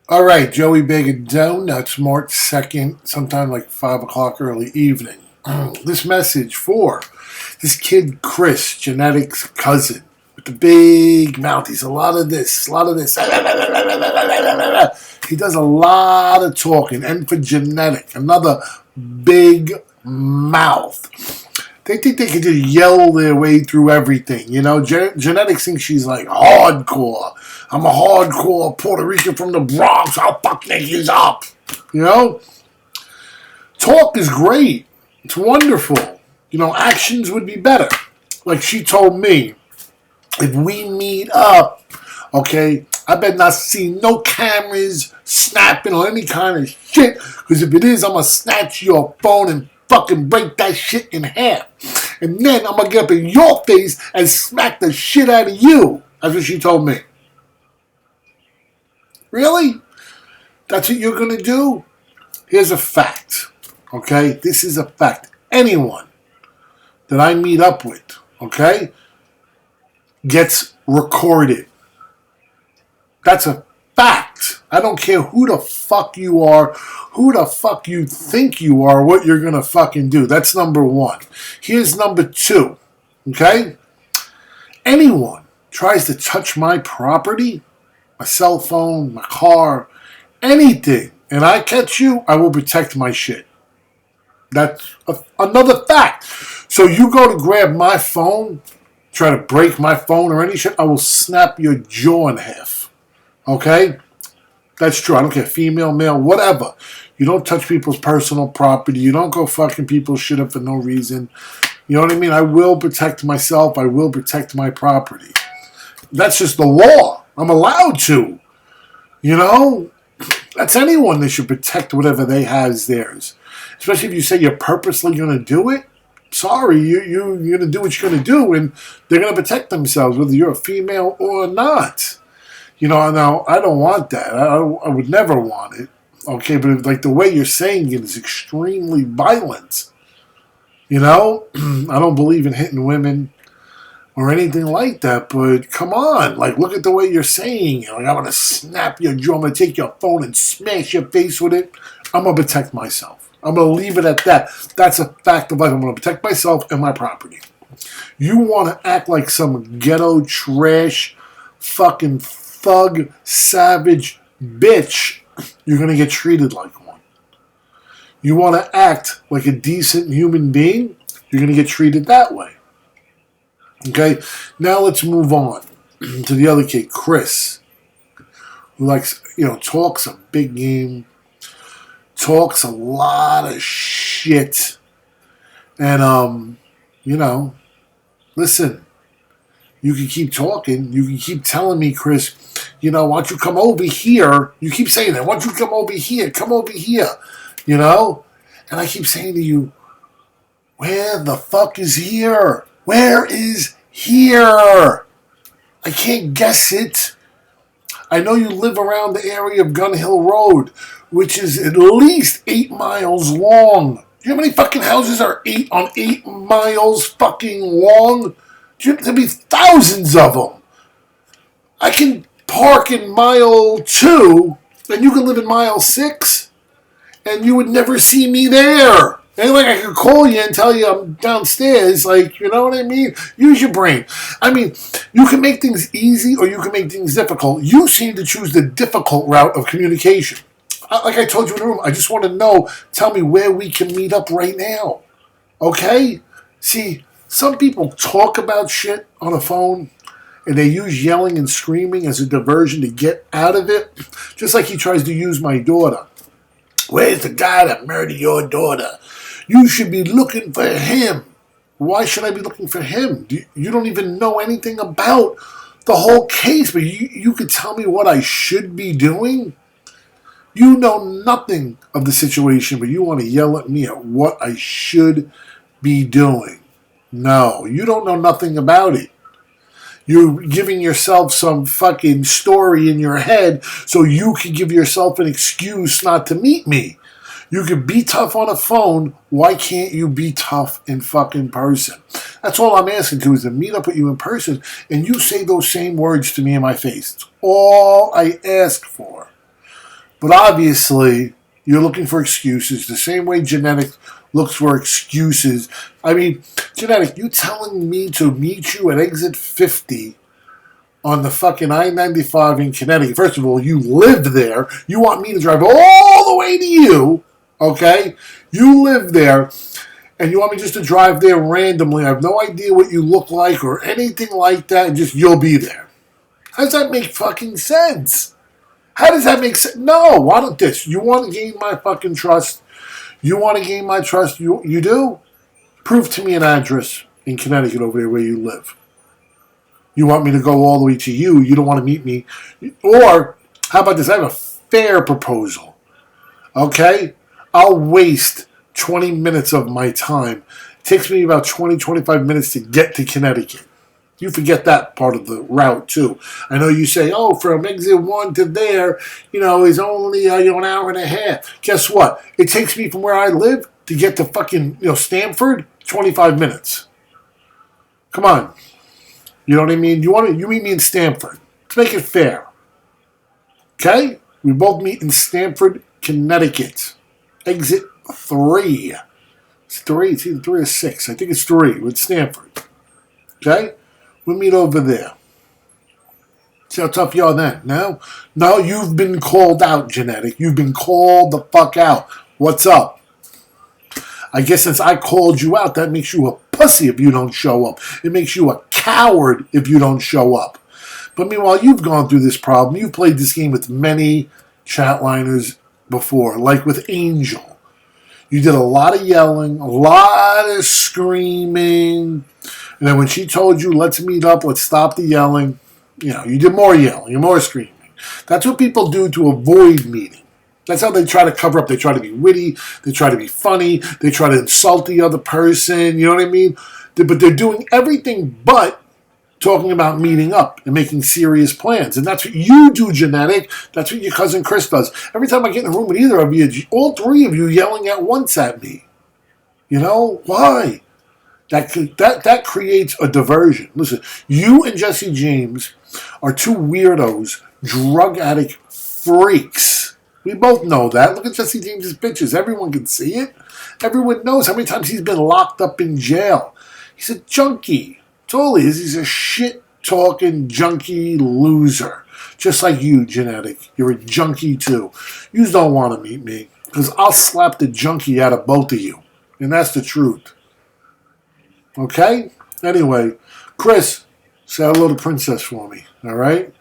All right, Joey Bacon Donuts, March 2nd, sometime like 5 o'clock early evening. This message for this kid, Chris, Genetix cousin, with the big mouth. He's a lot of this, a lot of this. He does a lot of talking. And for Genetic, another big mouth. They think they can just yell their way through everything. You know, Genetics thinks she's like hardcore. I'm a hardcore Puerto Rican from the Bronx. I'll fuck niggas up. You know? Talk is great. It's wonderful. You know, actions would be better. Like she told me, if we meet up, okay, I better not see no cameras snapping or any kind of shit. Because if it is, I'm going to snatch your phone and fucking break that shit in half. And then I'm going to get up in your face and smack the shit out of you. That's what she told me. Really? That's what you're going to do? Here's a fact. Okay? This is a fact. Anyone that I meet up with, okay, gets recorded. That's a fact. I don't care who the fuck you are, who the fuck you think you are, what you're going to fucking do. That's number one. Here's number two. Okay? Anyone tries to touch my property, my cell phone, my car, anything, and I catch you, I will protect my shit. That's another fact. So you go to grab my phone, try to break my phone or any shit, I will snap your jaw in half. Okay? That's true. I don't care, female, male, whatever. You don't touch people's personal property. You don't go fucking people's shit up for no reason. You know what I mean? I will protect myself. I will protect my property. That's just the law. I'm allowed to. You know? That's anyone. They should protect whatever they have as theirs. Especially if you say you're purposely going to do it. Sorry, you're going to do what you're going to do, and they're going to protect themselves, whether you're a female or not. You know, now, I don't want that. I would never want it. Okay, but like the way you're saying it is extremely violent. You know? I don't believe in hitting women or anything like that, but come on. Like, look at the way you're saying it. Like, I'm going to snap your jaw. I'm going to take your phone and smash your face with it. I'm going to protect myself. I'm going to leave it at that. That's a fact of life. I'm going to protect myself and my property. You want to act like some ghetto trash fucking thug, savage bitch, you're going to get treated like one. You want to act like a decent human being, you're going to get treated that way. Okay? Now let's move on to the other kid, Chris, who likes, talks a big game, talks a lot of shit, and, listen, you can keep talking. You can keep telling me, Chris, why don't you come over here? You keep saying that. Why don't you come over here? Come over here. And I keep saying to you, where the fuck is here? Where is here? I can't guess it. I know you live around the area of Gun Hill Road, which is at least 8 miles long. Do you know how many fucking houses are 8 miles fucking long? There'll be thousands of them. I can park in mile 2, and you can live in mile 6, and you would never see me there. And like I could call you and tell you I'm downstairs, like, you know what I mean? Use your brain. I mean, you can make things easy or you can make things difficult. You seem to choose the difficult route of communication. Like I told you in the room, I just want to know, tell me where we can meet up right now. Okay? See, some people talk about shit on the phone, and they use yelling and screaming as a diversion to get out of it, just like he tries to use my daughter. Where's the guy that murdered your daughter? You should be looking for him. Why should I be looking for him? You don't even know anything about the whole case, but you could tell me what I should be doing? You know nothing of the situation, but you want to yell at me at what I should be doing. No, you don't know nothing about it. You're giving yourself some fucking story in your head so you can give yourself an excuse not to meet me. You can be tough on a phone. Why can't you be tough in fucking person? That's all I'm asking to, is to meet up with you in person and you say those same words to me in my face. It's all I ask for. But obviously, you're looking for excuses the same way Genetics looks for excuses. I mean, Genetic, you telling me to meet you at exit 50 on the fucking I-95 in Connecticut. First of all, you live there. You want me to drive all the way to you, okay? You live there, and you want me just to drive there randomly. I have no idea what you look like or anything like that, and just you'll be there. How does that make fucking sense? How does that make sense? No, why don't this? You want to gain my fucking trust? You want to gain my trust? You do? Prove to me an address in Connecticut over there where you live. You want me to go all the way to you. You don't want to meet me. Or, how about this? I have a fair proposal. Okay? I'll waste 20 minutes of my time. It takes me about 20, 25 minutes to get to Connecticut. You forget that part of the route, too. I know you say, oh, from exit 1 to there, is only an hour and a half. Guess what? It takes me from where I live to get to fucking, Stamford, 25 minutes. Come on. You know what I mean? You meet me in Stamford. Let's make it fair. Okay? We both meet in Stamford, Connecticut. Exit 3. It's 3. It's either 3 or 6. I think it's 3 with Stamford. Okay? We'll meet over there. See how tough you are then? No, you've been called out, Genetic. You've been called the fuck out. What's up? I guess since I called you out, that makes you a pussy if you don't show up. It makes you a coward if you don't show up. But meanwhile, you've gone through this problem. You've played this game with many chatliners before, like with Angel. You did a lot of yelling, a lot of screaming. And then when she told you, let's meet up, let's stop the yelling, you did more yelling and more screaming. That's what people do to avoid meeting. That's how they try to cover up. They try to be witty. They try to be funny. They try to insult the other person. You know what I mean? But they're doing everything but talking about meeting up and making serious plans. And that's what you do, Genetic. That's what your cousin Chris does. Every time I get in a room with either of you, all three of you yelling at once at me. Why? That creates a diversion. Listen, you and Jesse James are two weirdos, drug addict freaks. We both know that. Look at Jesse James' pictures. Everyone can see it. Everyone knows how many times he's been locked up in jail. He's a junkie. That's all he is. He's a shit-talking junkie loser. Just like you, Genetic. You're a junkie, too. You don't want to meet me, because I'll slap the junkie out of both of you. And that's the truth. Okay? Anyway, Chris, say hello to Princess for me. All right?